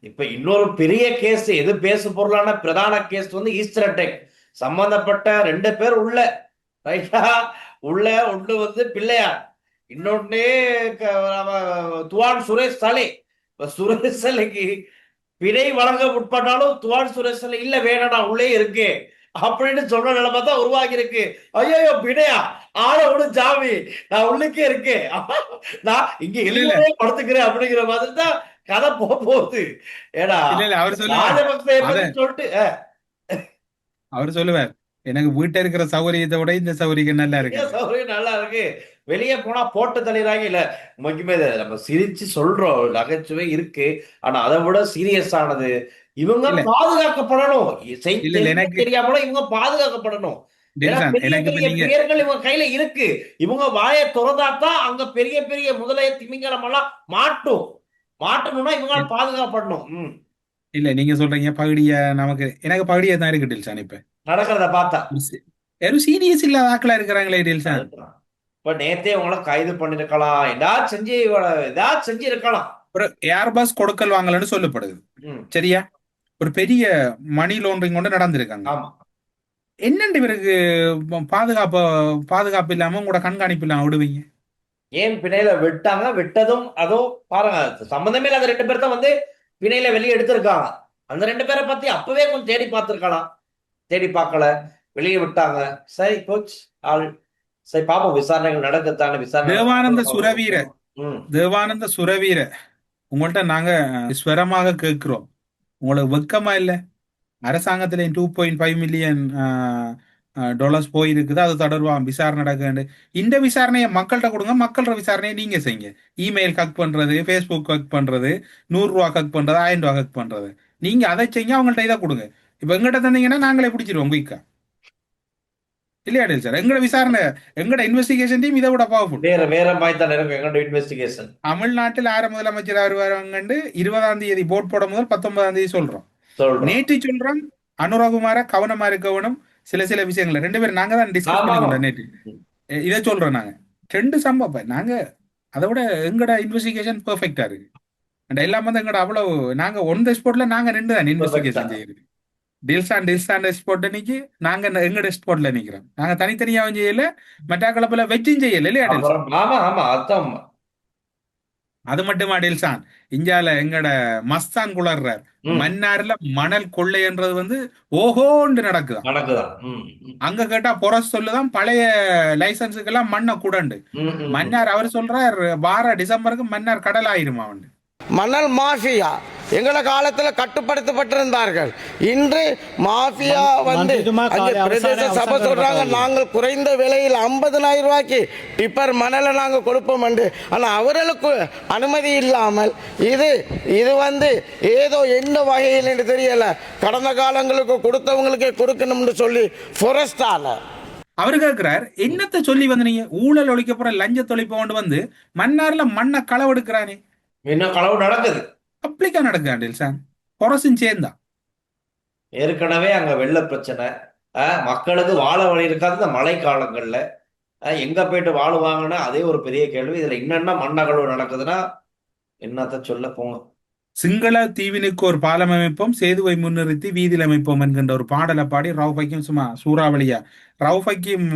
இப்ப இன்னொரு பெரிய கேஸ், எது பேசு பொருளான பிரதான கேஸ் வந்து ஈஸ்டர் அட்டாக் சம்பந்தப்பட்ட 2 பேர் உள்ள, ரைட்டா, உள்ள ஒண்ணு வந்து பிள்ளையார், இன்னொன்னு துவான் சுரேஷ் சலே. சுரேஷ் சலைக்கு பிணை வழங்க உட்பட்டாலும் துவான் சுரேஷ் சலை இல்ல வேணடா உள்ளே இருக்கு அப்படின்னு சொல்ற நிலைமை தான் உருவாகி இருக்கு. ஐயோ பிணையா ஆள விடு ஜாமி, நான் உள்ளுக்கே இருக்கேன், நான் இங்க எளிமையே படுத்துக்கிறேன் அப்படிங்கிற மாதிரி தான் கதை போகுது. ஏடா அவர் சொல்லிட்டு அவர் சொல்லுவார், எனக்கு வீட்டை இருக்கிற சௌகரியத்தை விட இந்த சௌகரியம் நல்லா இருக்கு, சௌகரியம் நல்லா இருக்கு, வெளியே போனா போட்டு தள்ளிடுறாங்க. இல்ல முக்கியமே நம்ம சிரிச்சு சொல்றோம், நகைச்சுவை இருக்கு, ஆனா அதை விட சீரியஸ் ஆனது இவங்க பாதுகாக்கப்படணும், தெரியாமல இவங்க பாதுகாக்கப்படணும். பெயர்கள் இவங்க கையில இருக்கு, இவங்க வாயை திறந்தாத்தான் அங்க பெரிய பெரிய முதலைய திமிங்கலம் எல்லாம் மாட்டணும்னா இவங்க பாதுகாப்படணும். இல்ல நீங்க சொல்றீங்க பகுடிய, நமக்கு எனக்கு பகுடியா தான் இருக்கு டில்சான். இப்ப நடக்கிறத பார்த்தா யாரும் சீரியஸ் இல்லாத ஆக்களா இருக்கிறாங்களே டில்சான். இப்ப நேத்தே உங்களை கைது பண்ணிருக்கலாம், ஏதாச்சும் செஞ்சிருக்கலாம். ஒரு ஏர்பஸ் கொடுக்கல் வாங்கலன்னு சொல்லப்படுது, சரியா? ஒரு பெரிய மணி லாண்டரிங் கொண்டு நடந்திருக்காங்க. என்னண்டு இவருக்கு பாதுகாப்பு இல்லாம உங்களோட கண்காணிப்பு இல்லாம விடுவீங்க? ஏன் பிணையில விட்டதும் அதோ பாருங்க, சம்பந்தமே இல்லாத 2 பேர் தான் வந்து பிணையில வெளியே எடுத்திருக்காங்க. அந்த 2 பேரை பத்தி அப்பவே கொஞ்சம் தேடி பார்த்திருக்கலாம், தேடி பார்க்கல, வெளியே விட்டாங்க. சரி கோச் ஆள், சரி பாப்போம், விசாரணைகள் நடக்கத்தான விசாரணை. தேவானந்த சுரவீர உங்கள்ட்ட நாங்க ஸ்வரமாக கேட்கிறோம், உங்களுக்கு வெக்கமா இல்ல? அரசாங்கத்துல 2.5 மில்லியன் டாலர்ஸ் போயிருக்குது, அது தொடர்பாக விசாரணை நடக்க. இந்த விசாரணையை மக்கள்கிட்ட கொடுங்க, மக்களோட விசாரணையை நீங்க செய்யுங்க. இமெயில் கக் பண்றது, ஃபேஸ்புக் கக் பண்றது, 100 ரூபா கக் பண்றது, 1000 ரூபா கக் பண்றது, நீங்க அதை செய்ய, அவங்கள்ட்ட இதை கொடுங்க. இப்ப எங்கிட்ட தந்தீங்கன்னா நாங்களே பிடிச்சிருவோம் குயிக்கா, இல்லையா சார்? எங்களோட விசாரணை, எங்களோட இன்வெஸ்டிகேஷன் டீம் இதை விட பவர்ஃபுல். வேற மாதிரி தான் இருக்கும் எங்களோட இன்வெஸ்டிகேஷன். தமிழ்நாட்டில் 6 முதலமைச்சர் வருவாங்க 20ஆம் தேதி போட் போட முதல் 19ஆம் தேதி சொல்றோம். நேற்று சொல்றோம் அனுராகுமார கவனமா இருக்கணும், சில விஷயங்கள் 2 பேரும் நாங்க தான் டிஸ்கஸ் பண்ணிக்கொண்டோம் நேற்று. இதை சொல்றோம் நாங்க 2 சம்பவம், நாங்க அதை விட எங்களோட இன்வெஸ்டிகேஷன் பெர்ஃபெக்டா இருக்கு. எல்லாம் வந்து எங்களோட அவ்வளவு, நாங்க ஒன் த ஸ்பாட்ல நாங்க 2 தான் இன்வெஸ்டிகேஷன் செய்யுது. டில்சான் ஸ்பாட் நிக்கி, நாங்க எங்க ஸ்பாட்ல நிக்கிறோம். நாங்க தனித்தனியாவும் செய்யல, மற்ற கலப்புல வெச்சும் செய்யல, இல்லையா டில்சான்? அது மட்டுமா டில்சான், இந்தியால எங்கட மஸ்தான் குளர்றார், மன்னார்ல மணல் கொள்ளைன்றது வந்து ஓஹோண்டு நடக்குதான். அங்க கேட்டா பொற சொல்லுதான், பழைய லைசன்ஸுக்கு எல்லாம் மண்ணை கூடண்டு மன்னார். அவர் சொல்றார் வார டிசம்பருக்கு மன்னார் கடல் ஆயிருமா. அவன் மணல் மாஃபியா எங்கள காலத்துல கட்டுப்படுத்தப்பட்டிருந்தார்கள். இன்று மாஃபியா வந்து பிரதேச சபை சொல்றாங்க, நாங்கள் குறைந்த விலையில் 50,000 ரூபாய்க்கு டிப்பர் மணலை நாங்கள் கொடுப்போம் என்று. ஆனால் அவர்களுக்கு அனுமதி இல்லாமல் இது வந்து ஏதோ எந்த வகையில் என்று தெரியல, கடந்த காலங்களுக்கு கொடுத்தவங்களுக்கே கொடுக்கணும்னு சொல்லி ஃபாரஸ்டால அவரு கேட்கிறார், என்னத்தை சொல்லி வந்து நீங்க ஊழல் ஒழிக்க போற லஞ்ச தொழிப்ப கொண்டு வந்து மன்னார்ல மண்ணை களவெடுக்கிறானே, என்ன களவு நடக்குது? அப்படிக்கா நடக்குது டில்சான், பொரசும் சேர்ந்தா. ஏற்கனவே அங்க வெள்ள பிரச்சனை, மக்களுக்கு வாழ வழி இருக்காது. இந்த மழை காலங்கள்ல எங்க போயிட்டு வாழுவாங்கன்னா அதே ஒரு பெரிய கேள்வி. இதுல என்னென்ன மண்ணகழ்வு நடக்குதுன்னா என்னத்த சொல்ல போங்க. சிங்கள தீவினுக்கு ஒரு பாலம் அமைப்போம், சேதுவை முன்னிறுத்தி வீதியில் அமைப்போம் என்கின்ற ஒரு பாடலை பாடி ரவுஃபைக்கும் சும்மா சூறாவளியா ரவுஃபைக்கும்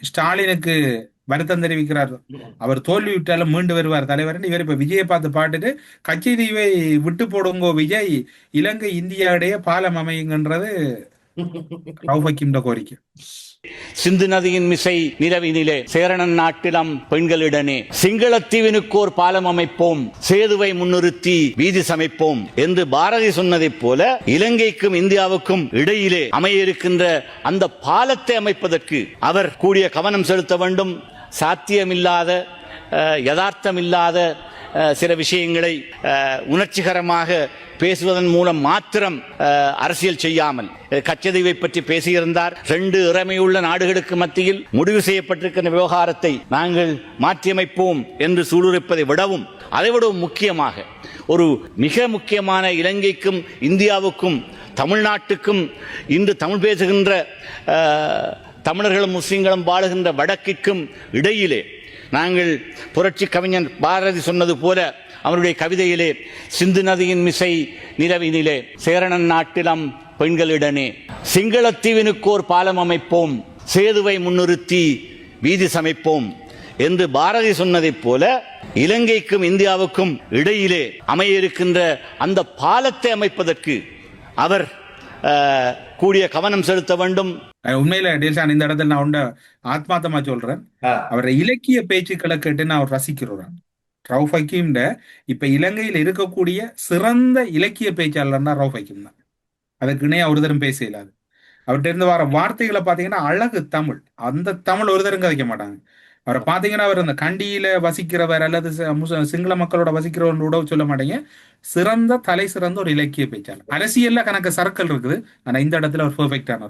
ஸ்டாலினுக்கு வருத்தம் தெரிவிக்கிறார். அவர் தோல்வி விட்டாலும் மீண்டு வருவார் தலைவர். இவர் இப்ப விஜயை பார்த்து பாட்டுட்டு கட்சி தீவை விட்டு போடுங்கோ விஜய், இலங்கை இந்தியாவுடைய பாலம் அமையுங்கன்றது ரவுஃபைக்கும் கோரிக்கை. சிந்து நதியின் மிசை நிலவினிலே சேரணன் நாட்டிலம் பெண்களிடனே சிங்களத்தீவினுக்கோர் பாலம் அமைப்போம், சேதுவை முன்னிறுத்தி வீதி சமைப்போம் என்று பாரதி சொன்னதைப் போல இலங்கைக்கும் இந்தியாவுக்கும் இடையிலே அமைய இருக்கின்ற அந்த பாலத்தை அமைப்பதற்கு அவர் கூடிய கவனம் செலுத்த வேண்டும். சாத்தியமில்லாத யதார்த்தமில்லாத சில விஷயங்களை உணர்ச்சிகரமாக பேசுவதன் மூலம் மாத்திரம் அரசியல் செய்யாமல் கச்சதீவை பற்றி பேசியிருந்தார். 2 இறைமையுள்ள நாடுகளுக்கு மத்தியில் முடிவு செய்யப்பட்டிருக்கின்ற விவகாரத்தை நாங்கள் மாற்றியமைப்போம் என்று சூளுரைப்பதை விடவும் அதைவிடவும் முக்கியமாக ஒரு மிக முக்கியமான இலங்கைக்கும் இந்தியாவுக்கும் தமிழ்நாட்டுக்கும் இன்று தமிழ் பேசுகின்ற தமிழர்களும் முஸ்லிம்களும் வாழுகின்ற வடக்கிற்கும் இடையிலே நாங்கள் புரட்சி கவிஞன் பாரதி சொன்னது போல அவருடைய கவிதையிலே சிந்து நதியின் மிசை நிலவினிலே சேரணன் நாட்டிலம் பெண்களிடனே சிங்களத்தீவினுக்கோர் பாலம் அமைப்போம் சேதுவை முன்னிறுத்தி வீதி சமைப்போம் என்று பாரதி சொன்னதைப் போல இலங்கைக்கும் இந்தியாவுக்கும் இடையிலே அமைய இருக்கின்ற அந்த பாலத்தை அமைப்பதற்கு அவர் கூடிய கவனம் செலுத்த வேண்டும். உண்மையில டேல்சான் இந்த இடத்துல நான் உண்ட ஆத்மார்த்தமா சொல்றேன். அவரை இலக்கிய பேச்சுக்களை கேட்டு நான் அவர் ரசிக்கிறேன். ரவுஃப் ஹக்கீம்ட இப்ப இலங்கையில் இருக்கக்கூடிய சிறந்த இலக்கிய பேச்சாளர்னா ரவுஃப் ஹக்கீம் தான். அதுக்கு இணையா ஒரு தரம் பேச இயலாது. அவர்கிட்ட இருந்து வர வார்த்தைகளை பாத்தீங்கன்னா அழகு தமிழ். அந்த தமிழ் ஒரு தரம் கதைக்க மாட்டாங்க. அவரை பாத்தீங்கன்னா அவர் அந்த கண்டியில வசிக்கிறவர் அல்லது சிங்கள மக்களோட வசிக்கிறவரோட சொல்ல மாட்டீங்க. சிறந்த தலை சிறந்த ஒரு இலக்கிய பேச்சாளர். அரசியல்ல கணக்கு சர்க்கிள் இருக்குது, ஆனா இந்த இடத்துல ஒரு பெர்ஃபெக்டான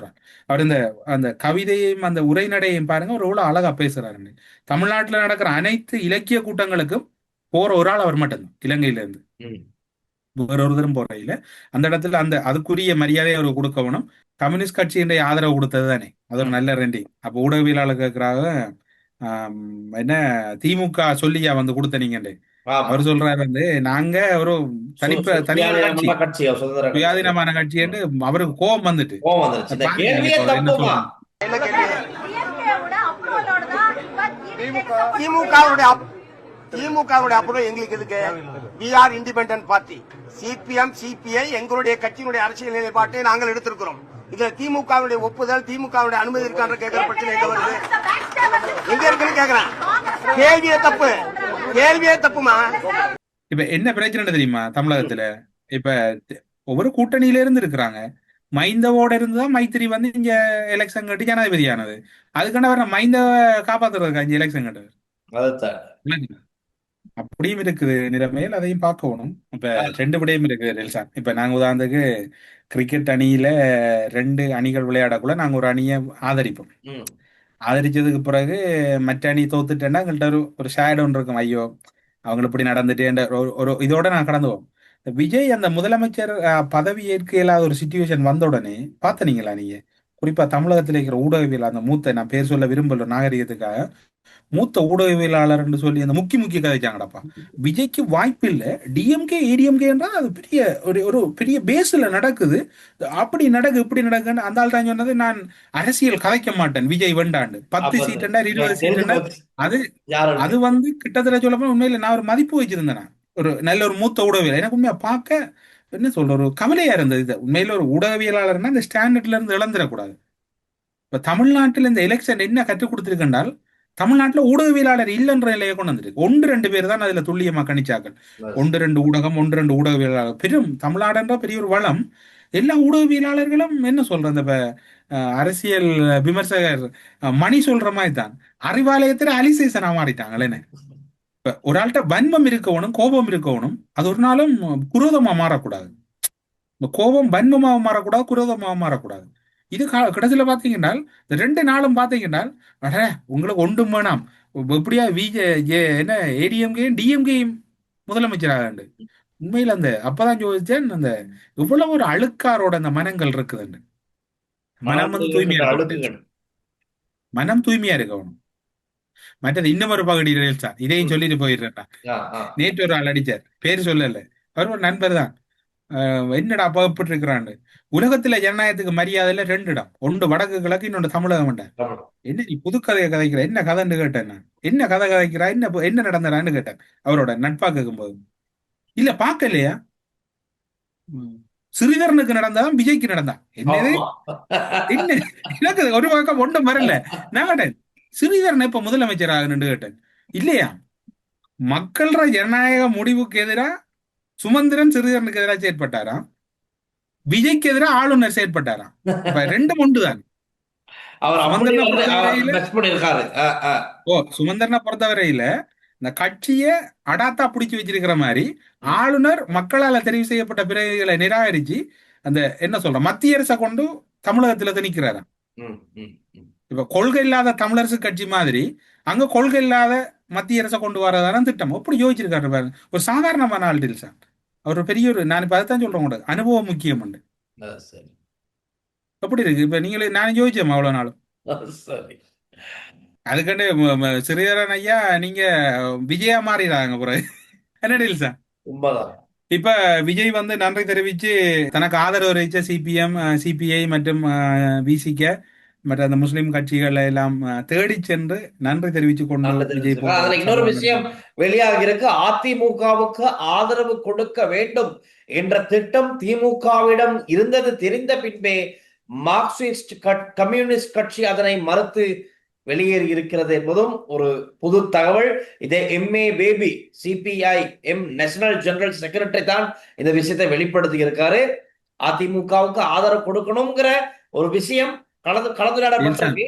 அவர் இந்த அந்த கவிதையையும் அந்த உரைநடையையும் பாருங்க, அவர் எவ்வளவு அழகா பேசுறாரு. தமிழ்நாட்டுல நடக்கிற அனைத்து இலக்கிய கூட்டங்களுக்கும் போற ஒரு ஆள் அவர் மட்டும்தான் இலங்கையில இருந்து. வேற ஒருத்தரும் போற இல்ல. அந்த இடத்துல அந்த அதுக்குரிய மரியாதையை அவர் கொடுக்கணும். கம்யூனிஸ்ட் கட்சியினுடைய ஆதரவு கொடுத்தது தானே, அது ஒரு நல்ல ரெண்டிங். அப்ப ஊடகவியலாளர் கேட்கிறாங்க, என்ன திமுக சொல்லியா வந்து கொடுத்த நீங்க? அவர் சொல்றாரு வந்து நாங்க ஒரு தனியான கட்சி சுயாதீனமான கட்சி என்று அவருக்கு கோபம் வந்துட்டு திமுகவுடைய அப்புறம் எங்களுக்கு இருக்கு. we are independent party. CPM CBI எங்களுடைய கட்சியினுடைய அரசியல் நிலைப்பாட்டை நாங்கள் எடுத்திருக்கிறோம். இதுல திமுகவுடைய ஒப்புதல் திமுகவுடைய அனுமதி இருக்கான்ற கேட்கிற பிரச்சனை எங்க வருது? எங்க இருக்குன்னு கேக்குறேன். கேள்வியே தப்புமா? இப்ப என்ன பிரச்சனை தெரியுமா தமிழகத்துல? இப்ப ஒவ்வொரு கூட்டணியில இருந்து இருக்கிறாங்க. மைந்தவோட இருந்துதான் மைத்திரி வந்து இங்க எலெக்ஷன் கட்டி ஜனாதிபதி ஆனது. அதுக்கான வர மைந்தவ காப்பாத்துறதுக்கா இங்க எலெக்ஷன் கட்டுறது. அப்படியும் இருக்குது நிலைமையில், அதையும் பார்க்கணும். இப்ப 2 விடயம் இருக்குது டெல்சான். இப்ப நாங்க உதாரணத்துக்கு கிரிக்கெட் அணியில 2 அணிகள் விளையாடக்குள்ள நாங்க ஒரு அணியை ஆதரிப்போம். ஆதரிச்சதுக்கு பிறகு மற்ற அணி தோத்துட்டேன்னா எங்கள்கிட்ட ஒரு ஷேட் ஒன்று இருக்கும், ஐயோ அவங்க இப்படி நடந்துட்டேன்ற ஒரு இதோட நான் கடந்துவோம். விஜய் அந்த முதலமைச்சர் பதவி ஏற்க இல்லாத ஒரு சிச்சுவேஷன் வந்த உடனே பார்த்தனீங்களா நீங்க? குறிப்பா தமிழகத்தில் இருக்கிற ஊடகவியல் அந்த மூத்த, நான் பேர் சொல்ல விரும்பல நாகரிகத்துக்காக, மூத்த ஊடகவியலாளர் என்று சொல்லி அந்த முக்கிய கதைச்சாங்கடப்பா. விஜய்க்கு வாய்ப்பு இல்லை. டிஎம்கே ஏடிஎம்கே என்றால் அது பெரிய ஒரு பெரிய பேஸ்ல நடக்குது. அப்படி நடக்கு இப்படி நடக்குன்னு அந்த ஆள் தான் சொன்னது. நான் அரசியல் கதைக்க மாட்டேன், விஜய் வேண்டாண்டு 10 சீட் 20 சீட் அது வந்து கிட்டத்தட்ட சொல்ல போனா உண்மையில நான் ஒரு மதிப்பு வச்சிருந்தேன். ஒரு நல்ல ஒரு மூத்த ஊடகவியல் எனக்கு உண்மையா பார்க்க என்ன சொல்ற ஒரு கவலையா இருந்தது. இது உண்மையில ஒரு ஊடகவியலாளர்னா இந்த ஸ்டாண்டர்ட்ல இருந்து இழந்துடக்கூடாது. இப்ப தமிழ்நாட்டில் இந்த எலெக்ஷன் என்ன கற்றுக் கொடுத்திருக்கின்றால், தமிழ்நாட்டில் ஊடகவியலாளர் இல்லைன்ற நிலையை கொண்டு வந்துருக்கு. 1-2 பேர் தான் அதுல துல்லியமா கணிச்சாக்கள். 1-2 ஊடகம் 1-2 ஊடகவியலாளர். பெரும் தமிழ்நாடுன்ற பெரிய ஒரு வளம். எல்லா ஊடகவியலாளர்களும் என்ன சொல்ற இந்த அரசியல் விமர்சகர் மணி சொல்ற மாதிரி தான் அறிவாலயத்துல அலிசேசனா மாறிட்டாங்களேன்னு. இப்ப ஒரு ஆள்கிட்ட வன்மம் இருக்கணும், கோபம் இருக்கணும். அது ஒரு நாளும் குரோதமா மாறக்கூடாது. இந்த கோபம் வன்மமாக மாறக்கூடாது, குரோதமாக மாறக்கூடாது. இது கடைசியில பாத்தீங்கன்னா இந்த 2 நாளும் பாத்தீங்கன்னா உங்களுக்கு ஒன்றும் வேணாம், எப்படியா என்ன ஏடிஎம்கேயும் டிஎம்கேயும் முதலமைச்சராக உண்மையில அந்த அப்பதான் யோசிச்சேன், அந்த இவ்வளவு ஒரு அழுக்காரோட அந்த மனங்கள் இருக்குதுன்னு. மனம் வந்து மனம் தூய்மையா இருக்கணும். மற்றது இன்னும் ஒரு பகுதியில் சார் இதையும் சொல்லிட்டு போயிடுறேன்டா. நேற்று ஒரு ஆள் அடிச்சார், பேர் சொல்லல, அவர் ஒரு நண்பர் தான். என்னடா அப்பட்டு இருக்கிறான், உலகத்துல ஜனநாயகத்துக்கு மரியாதையில 2 இடம், ஒன்று வடக்கு கிழக்கு, இன்னொன்று தமிழகம். என்ன நீ புது கதையை கதைக்கிற, என்ன கதைன்னு கேட்டேன். என்ன கதை கதைக்கிறா, என்ன நடந்தடான்னு கேட்டேன் அவரோட நட்பா கேட்கும் போது. இல்ல பார்க்கலையா, ஸ்ரீதரனுக்கு நடந்தான் விஜய்க்கு நடந்தான். என்னது என்ன எனக்கு ஒரு பக்கம் ஒன்றும் வரல. நான் கேட்டேன் ஸ்ரீதரன் இப்ப முதலமைச்சர் ஆகணும்னு கேட்டேன். இல்லையா, மக்கள ஜனநாயக முடிவுக்கு எதிராக சுமந்திரன் ஸ்ரீதரனுக்கு எதிராக செயற்பட்டாராம், விஜய்க்கு எதிராக ஆளுநர் செயற்பட்டாராம். 2 ஒன்றுதான். சுமந்திரனை பொறுத்தவரையில இந்த கட்சியை அடாத்தா பிடிச்சி வச்சிருக்கிற மாதிரி ஆளுநர் மக்களால் தெரிவு செய்யப்பட்ட பிரதிகளை நிராகரிச்சு அந்த என்ன சொல்ற மத்திய அரசை கொண்டு தமிழகத்துல திணிக்கிறாரு. இப்ப கொள்கை இல்லாத தமிழரசு கட்சி மாதிரி அங்க கொள்கை இல்லாத மத்திய அரசை கொண்டு வரதான திட்டம் எப்படி யோசிச்சிருக்காரு பாருங்க. ஒரு சாதாரணமான ஆள் இல்லை சார், அவர் பெரிய ஒரு, நான் இப்ப அதைத்தான் சொல்றேன் கூட, அனுபவம் முக்கியம் உண்டு. எப்படி இருக்கு இப்ப நீங்களே நான் யோசிச்சேன் அவ்வளவு நாளும். அதுக்கண்டு ஸ்ரீதரன் ஐயா நீங்க விஜயா மாறிடாங்க பிறகு என்ன சார். உண்மைதான். இப்ப விஜய் வந்து நன்றி தெரிவிச்சு தனக்கு ஆதரவு அறிவிச்ச சிபிஎம், சிபிஐ மற்றும் விசிக மற்ற அந்த முஸ்லிம் கட்சிகளை எல்லாம் தேடி சென்று நன்றி தெரிவிச்சு கொண்டு விஜய் அதுல இன்னொரு விஷயம் வெளியாகி இருக்கு. அதிமுகவுக்கு ஆதரவு கொடுக்க வேண்டும் என்ற திட்டம் திமுகவிடம் இருந்தது தெரிந்த பின்பே மார்க்சிஸ்ட் கம்யூனிஸ்ட் கட்சி அதனை மறுத்து வெளியேறி இருக்கிறது என்பதும் ஒரு புது தகவல். இதை MA baby CBI national general secretary தான் இந்த விஷயத்தை வெளிப்படுத்தி இருக்காரு. அதிமுகவுக்கு ஆதரவு கொடுக்கணுங்கிற ஒரு விஷயம் கலந்துரையாடப்பட்டிருக்கு.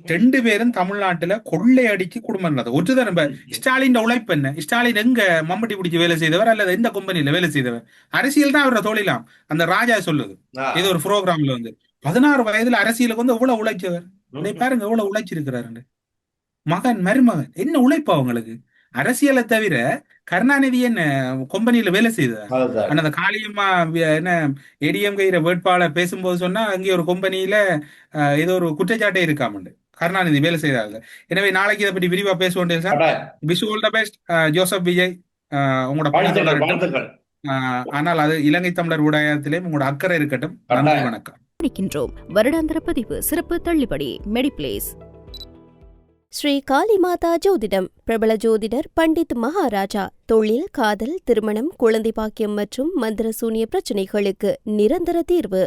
2 பேரும் தமிழ்நாட்டுல கொள்ளையடிச்சு குடும்பம் இருந்தது. ஒருத்தர் ஸ்டாலின் உழைப்பு என்ன, ஸ்டாலின் எங்க மம்பட்டி பிடிச்சி வேலை செய்தவர் அல்லது எந்த கம்பெனியில வேலை செய்தவர், அரசியல் தான் அவரோட தொழிலாம். அந்த ராஜா சொல்லுது இது ஒரு ப்ரோக்ராம்ல வந்து 16 வயதுல அரசியலுக்கு வந்து எவ்வளவு உழைச்சவர் பாருங்க, எவ்வளவு உழைச்சிருக்கிறாரு. மகன் மருமகன் என்ன உழைப்பு அவங்களுக்கு. அரசியலை தவிர கருணாநிதி என்ன கம்பெனியில வேலை செய்தார். அந்த காளியம்மா என்ன ஏடிஎம் கையிற வேட்பாளர் பேசும்போது சொன்னா அங்கே ஒரு கம்பெனியில ஏதோ ஒரு குற்றச்சாட்டே இருக்காமண்டு கருணாநிதி வேலை செய்தார்கள். எனவே நாளைக்கு இதை பற்றி விரிவா பேசுவோம் sir. Wish all the best Joseph Vijay, உங்களோட பணி. ஆனால் அது இலங்கை தமிழர் ஊடகத்திலேயும் உங்களோட அக்கறை இருக்கட்டும். நன்றி, வணக்கம். வருடாந்திர பதிவு சிறப்பு தள்ளுபடி மெடிப்ளேஸ். ஸ்ரீ காளிமாதா ஜோதிடம். பிரபல ஜோதிடர் பண்டித் மகாராஜா. தொழில், காதல், திருமணம், குழந்தை பாக்கியம் மற்றும் மந்திர சூனிய பிரச்சனைகளுக்கு நிரந்தர தீர்வு.